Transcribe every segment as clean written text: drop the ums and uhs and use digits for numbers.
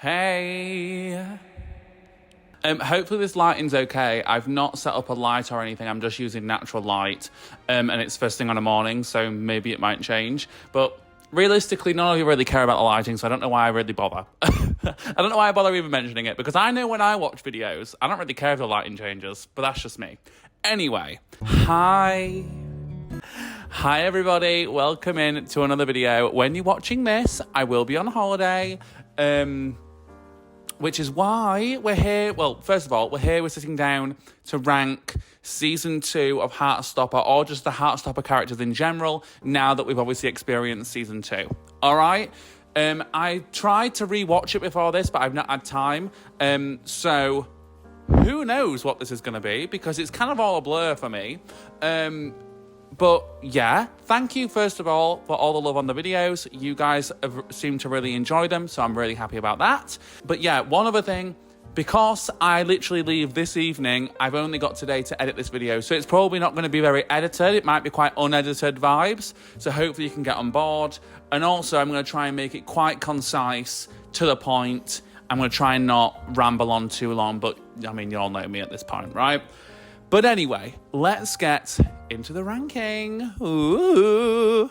Hey. Hopefully this lighting's okay. I've not set up a light or anything. I'm just using natural light. And it's first thing on the morning, so maybe it might change. But realistically, none of you really care about the lighting, so I don't know why I really bother. I don't know why I bother even mentioning it, because I know when I watch videos, I don't really care if the lighting changes, but that's just me. Anyway, hi. Hi everybody, welcome in to another video. When you're watching this, I will be on holiday. Which is why we're here. Well, first of all, we're sitting down to rank season 2 of Heartstopper, or just the Heartstopper characters in general, now that we've obviously experienced season 2. All right? I tried to rewatch it before this, but I've not had time. So who knows what this is going to be, because it's kind of all a blur for me. But yeah, thank you first of all for all the love on the videos. You guys have seemed to really enjoy them, so I'm really happy about that. But yeah, one other thing, because I literally leave this evening, I've only got today to edit this video, so it's probably not going to be very edited. It might be quite unedited vibes, so hopefully you can get on board. And also, I'm going to try and make it quite concise, to the point. I'm going to try and not ramble on too long, but I mean, you all know me at this point, right? But anyway, let's get into the ranking. Ooh.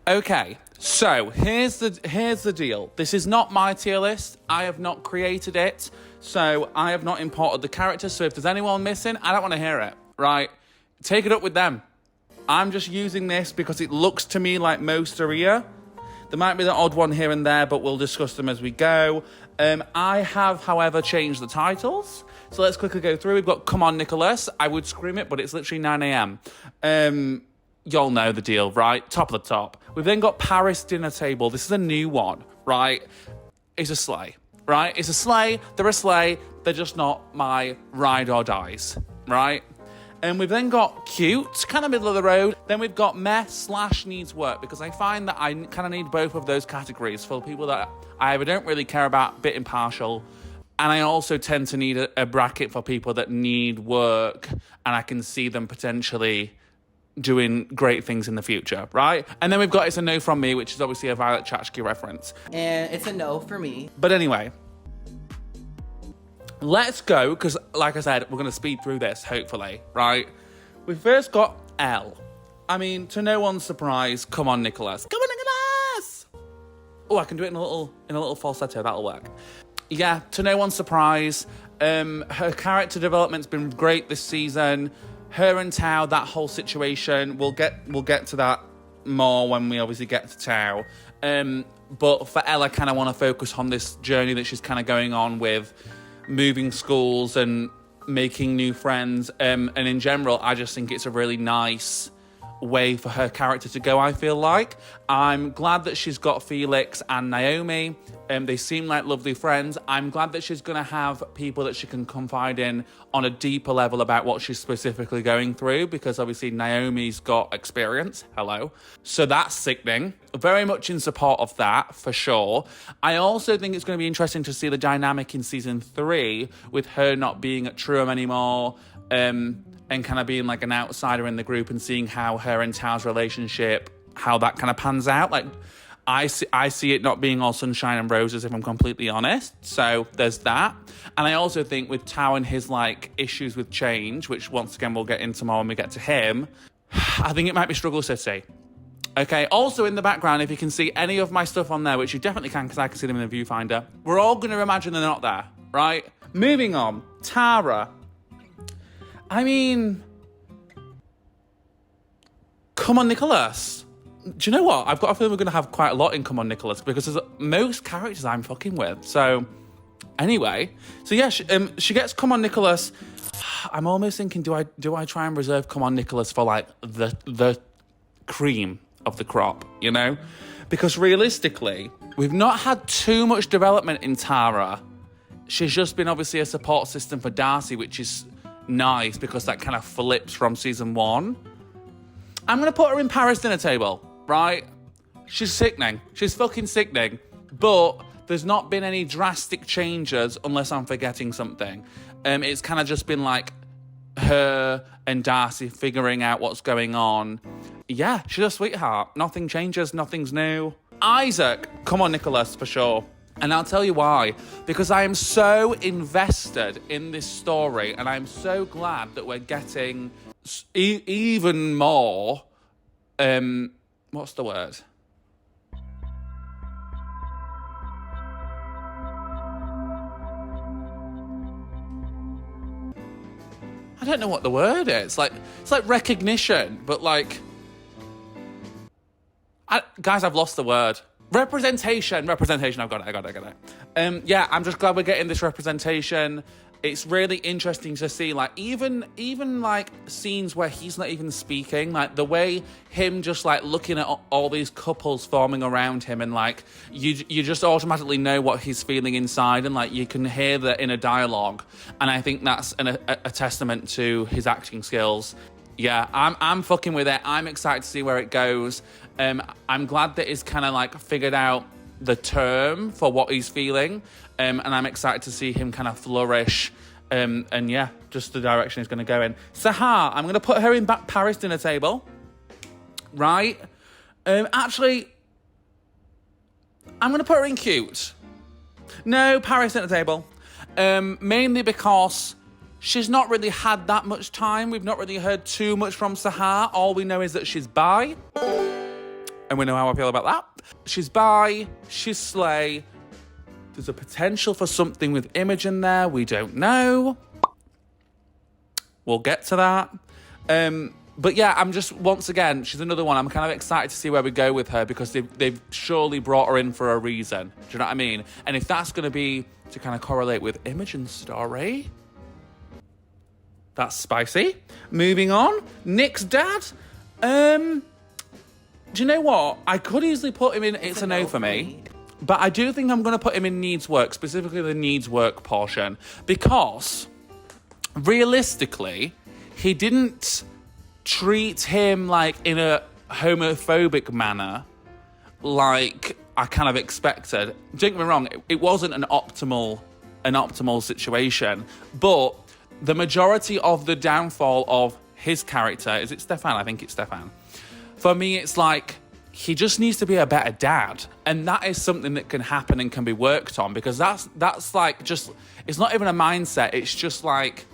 Okay, so here's the deal. This is not my tier list. I have not created it, so I have not imported the characters. So if there's anyone missing, I don't want to hear it, right? Take it up with them. I'm just using this because it looks to me like most are here. There might be the odd one here and there, but we'll discuss them as we go. I have, however, changed the titles. So let's quickly go through. We've got Come On Nicholas. I would scream it, but it's literally 9 a.m. Y'all know the deal, right? Top of the top. We've then got Paris Dinner Table. This is a new one, right? It's a sleigh, right? It's a sleigh. They're a sleigh. They're just not my ride or dies, right? And we've then got Cute, kind of middle of the road. Then we've got Meh/needs work, because I find that I kind of need both of those categories for people that I either don't really care about, a bit impartial, and I also tend to need a bracket for people that need work and I can see them potentially doing great things in the future, right? And then we've got It's a No From Me, which is obviously a Violet Chachki reference. And it's a no for me. But anyway, let's go, because like I said, we're going to speed through this, hopefully, right? We've first got Elle. I mean, to no one's surprise, Come On Nicholas. Come on, Nicholas! Oh, I can do it in a little falsetto, that'll work. Yeah, to no one's surprise, her character development's been great this season. Her and Tao, that whole situation, we'll get to that more when we obviously get to Tao. But for Elle, I kind of want to focus on this journey that she's kind of going on with moving schools and making new friends. And in general, I just think it's a really nice way for her character to go, I feel like. I'm glad that she's got Felix and Naomi. They seem like lovely friends. I'm glad that she's going to have people that she can confide in on a deeper level about what she's specifically going through, because obviously Naomi's got experience. Hello. So that's sickening. Very much in support of that, for sure. I also think it's going to be interesting to see the dynamic in season 3 with her not being at Truham anymore, and kind of being like an outsider in the group, and seeing how her and Tao's relationship, how that kind of pans out. Like, I see it not being all sunshine and roses, if I'm completely honest. So there's that. And I also think with Tao and his like issues with change, which once again we'll get into more when we get to him, I think it might be Struggle City. Okay, also in the background, if you can see any of my stuff on there, which you definitely can because I can see them in the viewfinder, we're all going to imagine they're not there, right? Moving on, Tara. I mean, Come On Nicholas. Do you know what? I've got a feeling we're going to have quite a lot in Come On Nicholas, because there's most characters I'm fucking with. So, anyway. So, yeah, she gets Come On Nicholas. I'm almost thinking, do I try and reserve Come On Nicholas for, like, the cream of the crop, you know? Because realistically, we've not had too much development in Tara. She's just been, obviously, a support system for Darcy, which is nice, because that kind of flips from season 1. I'm going to put her in Paris Dinner Table, right? She's sickening. She's fucking sickening. But there's not been any drastic changes, unless I'm forgetting something. It's kind of just been like her and Darcy figuring out what's going on. Yeah, she's a sweetheart. Nothing changes. Nothing's new. Isaac. Come On Nicholas, for sure. And I'll tell you why. Because I am so invested in this story, and I'm so glad that we're getting even more... what's the word? I don't know what the word is. It's like recognition, but like... guys, I've lost the word. Representation, I've got it. Yeah, I'm just glad we're getting this representation. It's really interesting to see, like, even like scenes where he's not even speaking, like the way him just like looking at all these couples forming around him, and like you just automatically know what he's feeling inside, and like you can hear the inner dialogue. And I think that's a testament to his acting skills. Yeah, I'm fucking with it. I'm excited to see where it goes. I'm glad that he's kind of like figured out the term for what he's feeling, and I'm excited to see him kind of flourish, and yeah, just the direction he's going to go in. Sahar, I'm going to put her in back Paris dinner table, right? Actually, I'm going to put her in cute. No, Paris dinner table, mainly because she's not really had that much time. We've not really heard too much from Sahar. All we know is that she's bi. And we know how I feel about that. She's bi, she's slay. There's a potential for something with Imogen there. We don't know. We'll get to that. But yeah, I'm just, once again, she's another one. I'm kind of excited to see where we go with her, because they've surely brought her in for a reason. Do you know what I mean? And if that's going to be to kind of correlate with Imogen's story, that's spicy. Moving on. Nick's dad. Do you know what? I could easily put him in It's a No for me. But I do think I'm going to put him in needs work, specifically the needs work portion. Because, realistically, he didn't treat him like in a homophobic manner like I kind of expected. Don't get me wrong, it wasn't an optimal situation. But the majority of the downfall of his character, is it Stefan? I think it's Stefan. For me, it's like, he just needs to be a better dad. And that is something that can happen and can be worked on, because that's like just, it's not even a mindset. It's just like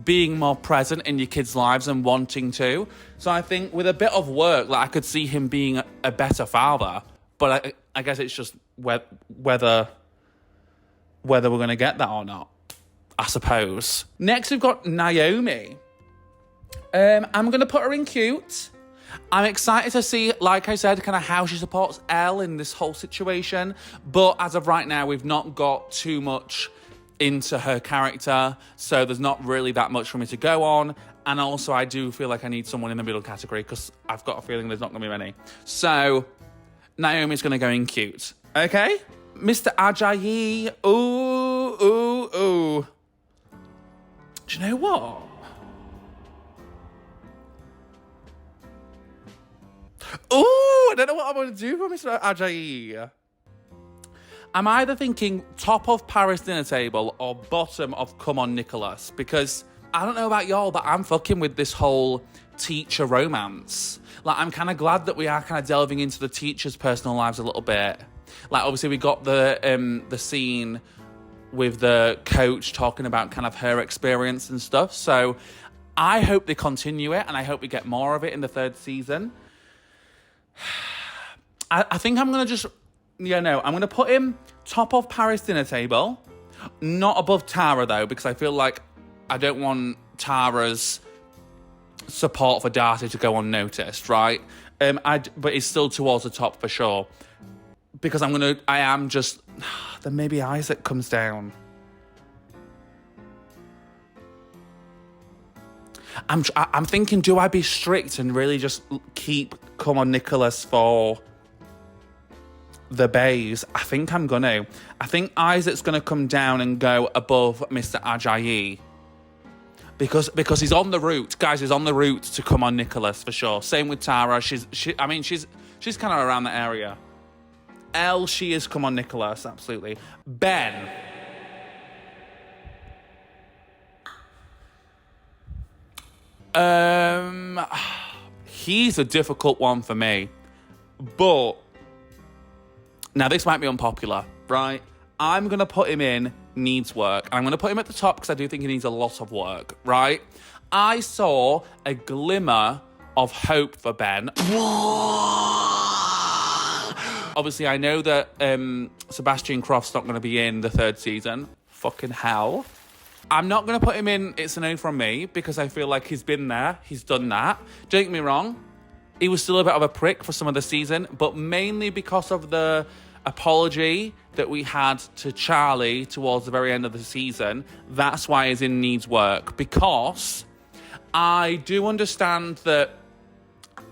being more present in your kids' lives and wanting to. So I think with a bit of work, like I could see him being a better father. But I guess it's just whether we're going to get that or not, I suppose. Next, we've got Naomi. I'm going to put her in cute. I'm excited to see, like I said, kind of how she supports Elle in this whole situation. But as of right now, we've not got too much into her character, so there's not really that much for me to go on. And also, I do feel like I need someone in the middle category, because I've got a feeling there's not going to be many. So, Naomi's going to go in cute. Okay? Mr. Ajayi. Ooh. Do you know what? Ooh, I don't know what I'm going to do for Mr. Ajayi. I'm either thinking top of Paris dinner table or bottom of Come On Nicholas, because I don't know about y'all, but I'm fucking with this whole teacher romance. Like, I'm kind of glad that we are kind of delving into the teachers' personal lives a little bit. Like, obviously, we got the scene with the coach talking about kind of her experience and stuff. So I hope they continue it, and I hope we get more of it in the third season. I think I'm going to just... I'm going to put him top of Paris dinner table. Not above Tara, though, because I feel like I don't want Tara's support for Darcy to go unnoticed, right? But it's still towards the top for sure. Because I am just... Then maybe Isaac comes down. I'm thinking, do I be strict and really just keep Come On Nicholas for the bays? I think I'm gonna. I think Isaac's gonna come down and go above Mr. Ajayi. Because he's on the route, guys. He's on the route to Come On Nicholas for sure. Same with Tara. She's kind of around the area. Elle, she is Come On Nicholas, absolutely. Ben. He's a difficult one for me, but now this might be unpopular, right? I'm going to put him in needs work. I'm going to put him at the top because I do think he needs a lot of work, right? I saw a glimmer of hope for Ben. Obviously, I know that Sebastian Croft's not going to be in the third season. Fucking hell. I'm not going to put him in It's a No from me because I feel like he's been there. He's done that. Don't get me wrong. He was still a bit of a prick for some of the season, but mainly because of the apology that we had to Charlie towards the very end of the season. That's why he's in needs work, because I do understand that,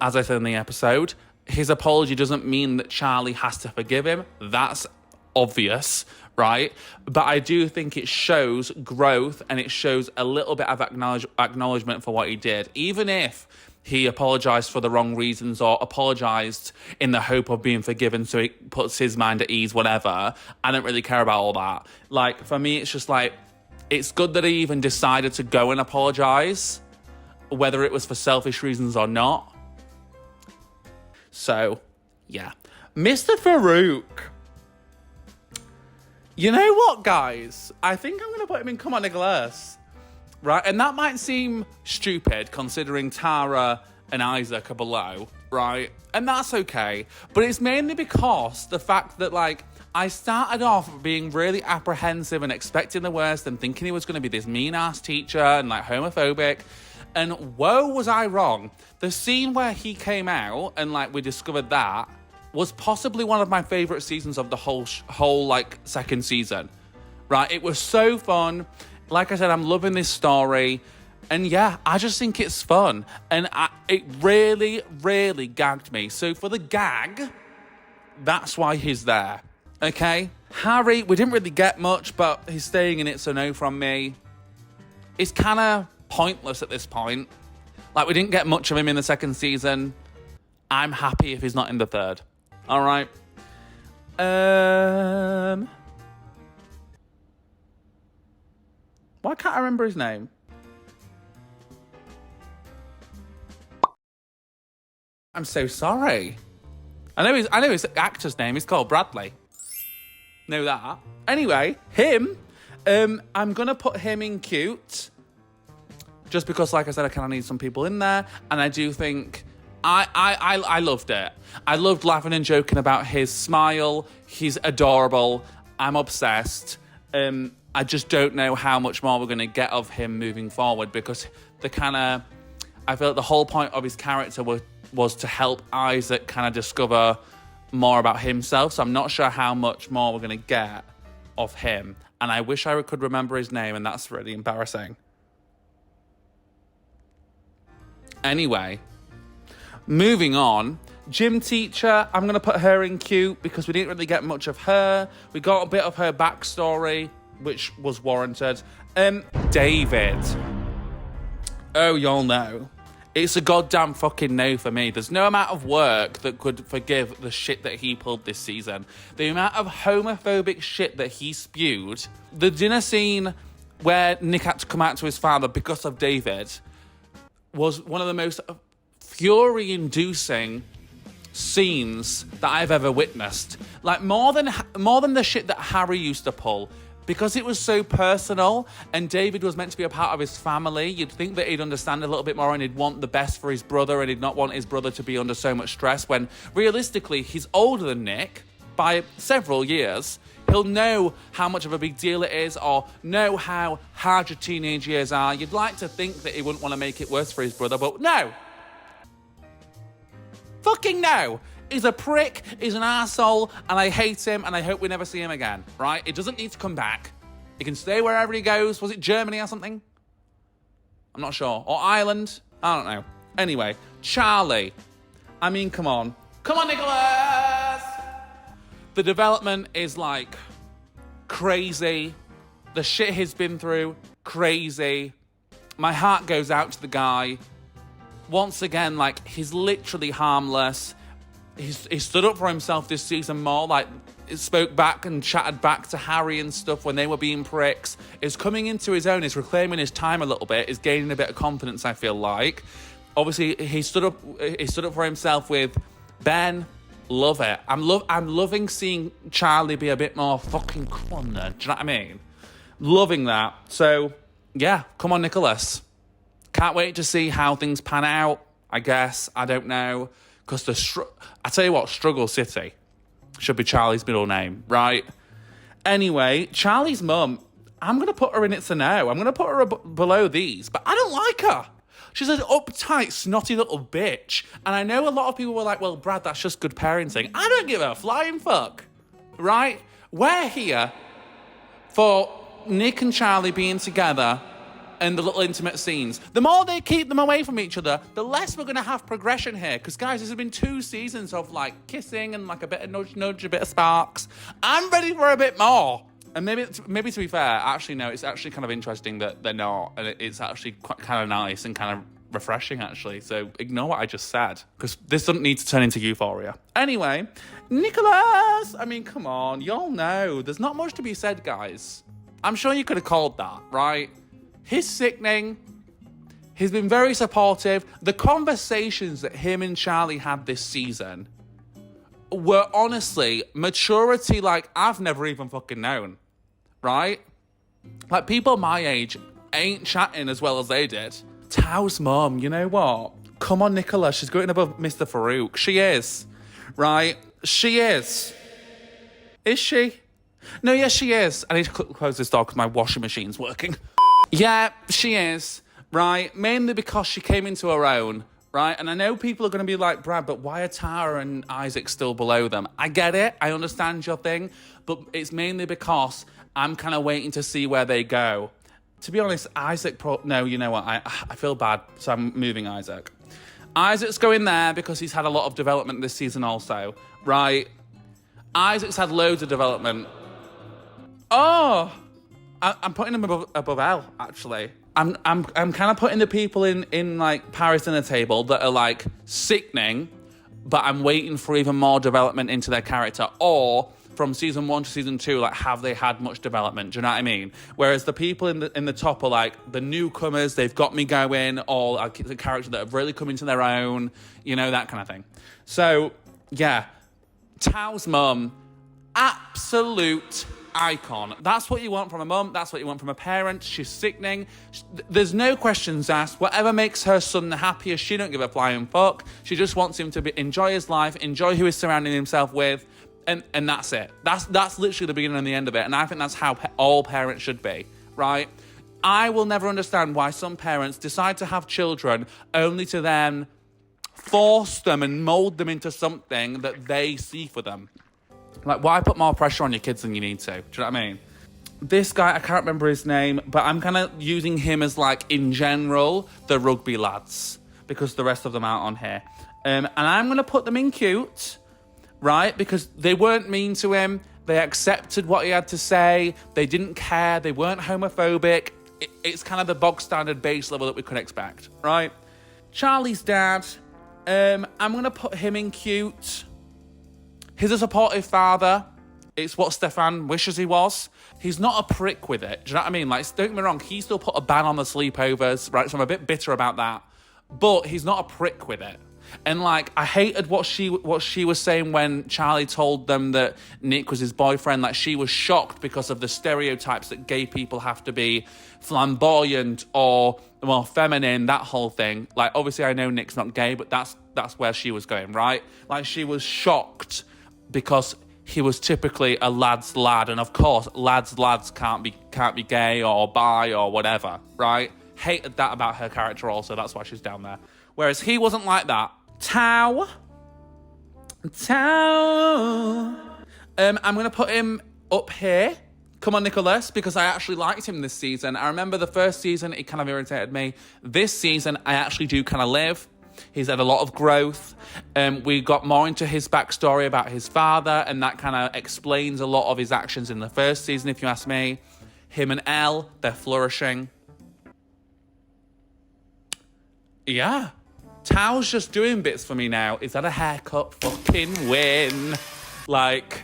as I said in the episode, his apology doesn't mean that Charlie has to forgive him. That's obvious, right? But I do think it shows growth and it shows a little bit of acknowledgement for what he did. Even if he apologised for the wrong reasons or apologised in the hope of being forgiven so it puts his mind at ease, whatever. I don't really care about all that. Like, for me, it's just like, it's good that he even decided to go and apologise, whether it was for selfish reasons or not. So, yeah. Mr. Farouk. You know what, guys? I think I'm going to put him in Come On Nicholas. Right, and that might seem stupid considering Tara and Isaac are below, right? And that's okay. But it's mainly because the fact that, like, I started off being really apprehensive and expecting the worst and thinking he was going to be this mean-ass teacher and, like, homophobic. And whoa, was I wrong. The scene where he came out and, like, we discovered that was possibly one of my favourite seasons of the whole like, second season. Right, it was so fun. Like I said, I'm loving this story. And yeah, I just think it's fun. And it really, really gagged me. So for the gag, that's why he's there. Okay? Harry, we didn't really get much, but he's staying in It's a No from me. It's kind of pointless at this point. Like, we didn't get much of him in the second season. I'm happy if he's not in the third. All right? Why can't I remember his name? I'm so sorry. I know his actor's name. He's called Bradley. Know that. Anyway, him. I'm gonna put him in cute. Just because, like I said, I kind of need some people in there, and I do think I loved it. I loved laughing and joking about his smile. He's adorable. I'm obsessed. I just don't know how much more we're going to get of him moving forward, because I feel like the whole point of his character was to help Isaac kind of discover more about himself. So I'm not sure how much more we're going to get of him. And I wish I could remember his name, and that's really embarrassing. Anyway, moving on. Gym teacher, I'm going to put her in cute because we didn't really get much of her. We got a bit of her backstory, which was warranted. David. Oh, y'all know. It's a goddamn fucking no for me. There's no amount of work that could forgive the shit that he pulled this season. The amount of homophobic shit that he spewed. The dinner scene where Nick had to come out to his father because of David was one of the most fury-inducing scenes that I've ever witnessed. Like, more than the shit that Harry used to pull. Because it was so personal and David was meant to be a part of his family, you'd think that he'd understand a little bit more and he'd want the best for his brother and he'd not want his brother to be under so much stress, when realistically he's older than Nick by several years. He'll know how much of a big deal it is, or know how hard your teenage years are. You'd like to think that he wouldn't want to make it worse for his brother, but no. Fucking no. He's a prick, he's an arsehole, and I hate him, and I hope we never see him again, right? It doesn't need to come back. He can stay wherever he goes. Was it Germany or something? I'm not sure. Or Ireland? I don't know. Anyway, Charlie. I mean, come on. Come on, Nicholas! The development is, like, crazy. The shit he's been through, crazy. My heart goes out to the guy. Once again, like, he's literally harmless. He stood up for himself this season more, like, spoke back and chatted back to Harry and stuff when they were being pricks. Is coming into his own, is reclaiming his time a little bit, is gaining a bit of confidence, I feel like. Obviously, he stood up for himself with Ben, Love it. I'm loving seeing Charlie be a bit more fucking corner. Do you know what I mean? Loving that. So, yeah, come on, Nicholas. Can't wait to see how things pan out, I guess. I don't know. Because I tell you what, Struggle City should be Charlie's middle name, right? Anyway, Charlie's mum, I'm going to put her in It's a No. I'm going to put her below these, but I don't like her. She's an uptight, snotty little bitch. And I know a lot of people were like, well, Brad, that's just good parenting. I don't give a flying fuck, right? We're here for Nick and Charlie being together and the little intimate scenes. The more they keep them away from each other, the less we're going to have progression here. Because, guys, this has been 2 seasons of, like, kissing and, like, a bit of nudge, a bit of sparks. I'm ready for a bit more. And maybe to be fair, actually, no, it's actually kind of interesting that they're not. And it's actually quite kind of nice and kind of refreshing, actually. So ignore what I just said, because this doesn't need to turn into euphoria. Anyway, Nicholas! I mean, come on. Y'all know. There's not much to be said, guys. I'm sure you could have called that, right? He's sickening. He's been very supportive. The conversations that him and Charlie had this season were honestly maturity like I've never even fucking known, right? Like, people my age ain't chatting as well as they did. Tao's mum, you know what? Come on, Nicola, she's going above Mr. Farouk. She is, right? She is. Is she? No, yes, she is. I need to close this door because my washing machine's working. Yeah, she is, right? Mainly because she came into her own. Right, and I know people are going to be like, Brad, but why are Tara and Isaac still below them? I get it, I understand your thing, but it's mainly because I'm kind of waiting to see where they go. To be honest, no, you know what, I feel bad, so I'm moving Isaac. Isaac's going there because he's had a lot of development this season also, right? Isaac's had loads of development. Oh, I'm putting him above L, actually. I'm kind of putting the people in like Paris Dinner Table that are like sickening, but I'm waiting for even more development into their character. Or from season 1 to season 2, like, have they had much development? Do you know what I mean? Whereas the people in the top are like the newcomers, they've got me going, or like the characters that have really come into their own, you know, that kind of thing. So yeah, Tao's mum, absolute icon. That's what you want from a mum. That's what you want from a parent. She's sickening. There's no questions asked. Whatever makes her son the happiest, she don't give a flying fuck. She just wants him to enjoy his life, enjoy who he's surrounding himself with, and that's it. That's literally the beginning and the end of it. And I think that's how all parents should be, right? I will never understand why some parents decide to have children only to then force them and mold them into something that they see for them. Like, why put more pressure on your kids than you need to? Do you know what I mean? This guy, I can't remember his name, but I'm kind of using him as, like, in general, the rugby lads, because the rest of them aren't on here. And I'm going to put them in cute, right? Because they weren't mean to him. They accepted what he had to say. They didn't care. They weren't homophobic. It's kind of the bog standard base level that we could expect, right? Charlie's dad, I'm going to put him in cute. He's a supportive father. It's what Stefan wishes he was. He's not a prick with it. Do you know what I mean? Like, don't get me wrong, he still put a ban on the sleepovers, right? So I'm a bit bitter about that. But he's not a prick with it. And, like, I hated what she was saying when Charlie told them that Nick was his boyfriend. Like, she was shocked because of the stereotypes that gay people have to be flamboyant or, well, feminine, that whole thing. Like, obviously I know Nick's not gay, but that's where she was going, right? Like, she was shocked because he was typically a lad's lad, and of course, lads can't be gay or bi or whatever, right? Hated that about her character also, that's why she's down there. Whereas he wasn't like that. Tao. I'm going to put him up here. Come on, Nicholas, because I actually liked him this season. I remember the first season, it kind of irritated me. This season, I actually do kind of live. He's had a lot of growth. We got more into his backstory about his father, and that kind of explains a lot of his actions in the first season, if you ask me. Him and Elle, they're flourishing. Yeah. Tao's just doing bits for me now. Is that a haircut? Fucking win. Like,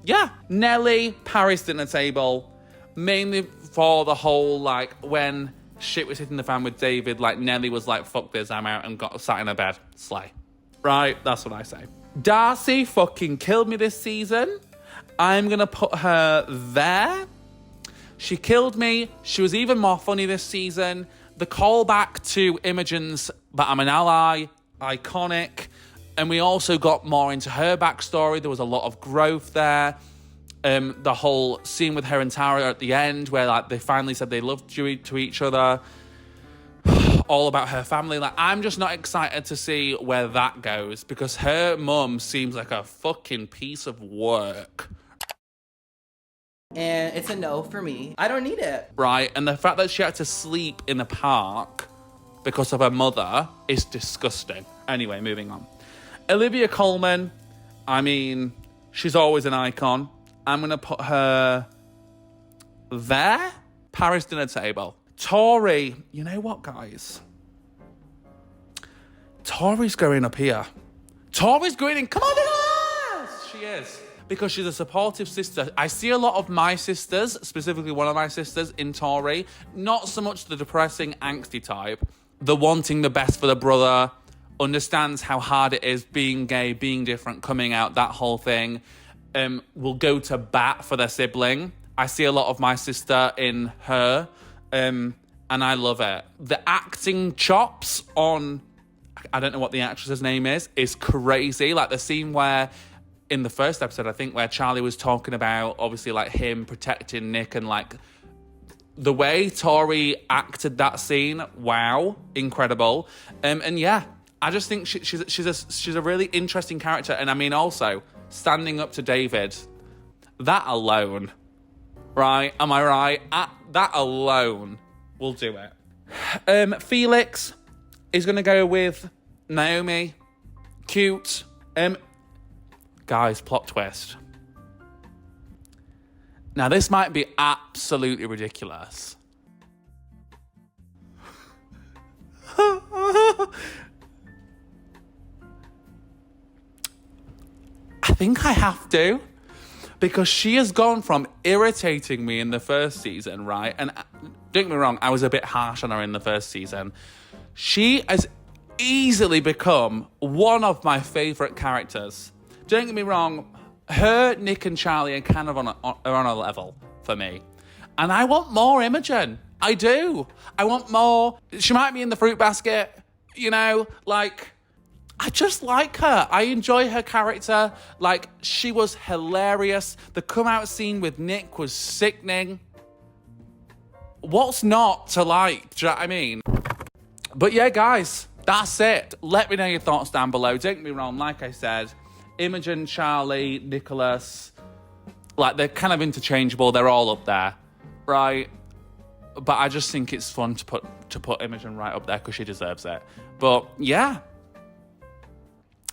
yeah. Nelly, Paris Dinner Table, mainly for the whole, like, when shit was hitting the fan with David, like, Nelly was like, fuck this, I'm out, and got sat in her bed. Slay. Right? That's what I say. Darcy fucking killed me this season. I'm going to put her there. She killed me. She was even more funny this season. The callback to Imogen's "But I'm an Ally," iconic. And we also got more into her backstory. There was a lot of growth there. The whole scene with her and Tara at the end where like they finally said they loved to each other. All about her family. Like, I'm just not excited to see where that goes because her mum seems like a fucking piece of work. And it's a no for me. I don't need it. Right, and the fact that she had to sleep in the park because of her mother is disgusting. Anyway, moving on. Olivia Colman, I mean, she's always an icon. I'm going to put her there. Paris Dinner Table. Tori, you know what, guys? Tori's going up here. Tori's going in. Come on, yes! She is. Because she's a supportive sister. I see a lot of my sisters, specifically one of my sisters in Tori. Not so much the depressing, angsty type. The wanting the best for the brother. Understands how hard it is being gay, being different, coming out, that whole thing. Will go to bat for their sibling. I see a lot of my sister in her. And I love it. The acting chops on, I don't know what the actress's name is crazy. Like the scene where, in the first episode, I think, where Charlie was talking about, obviously, like him protecting Nick and like the way Tori acted that scene, wow, incredible. And yeah, I just think she's a really interesting character. And I mean, also, standing up to David, that alone, right? Am I right? That alone will do it. Felix is going to go with Naomi. Cute. Guys, plot twist. Now, this might be absolutely ridiculous. I think I have to. Because she has gone from irritating me in the first season, right? And don't get me wrong, I was a bit harsh on her in the first season. She has easily become one of my favourite characters. Don't get me wrong, her, Nick and Charlie are kind of are on a level for me. And I want more Imogen. I do. I want more. She might be in the fruit basket, you know, like, I just like her. I enjoy her character. Like, she was hilarious. The come out scene with Nick was sickening. What's not to like? Do you know what I mean? But yeah, guys, that's it. Let me know your thoughts down below. Don't get me wrong, like I said, Imogen, Charlie, Nicholas, like, they're kind of interchangeable. They're all up there, right? But I just think it's fun to put Imogen right up there because she deserves it. But yeah.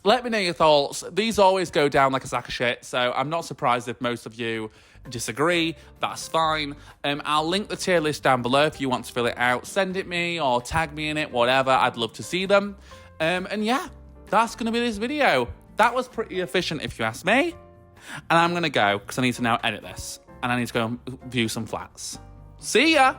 Let me know your thoughts. These always go down like a sack of shit, so I'm not surprised if most of you disagree. That's fine. I'll link the tier list down below if you want to fill it out. Send it me or tag me in it, whatever. I'd love to see them. And yeah, that's going to be this video. That was pretty efficient if you ask me. And I'm going to go because I need to now edit this. And I need to go and view some flats. See ya!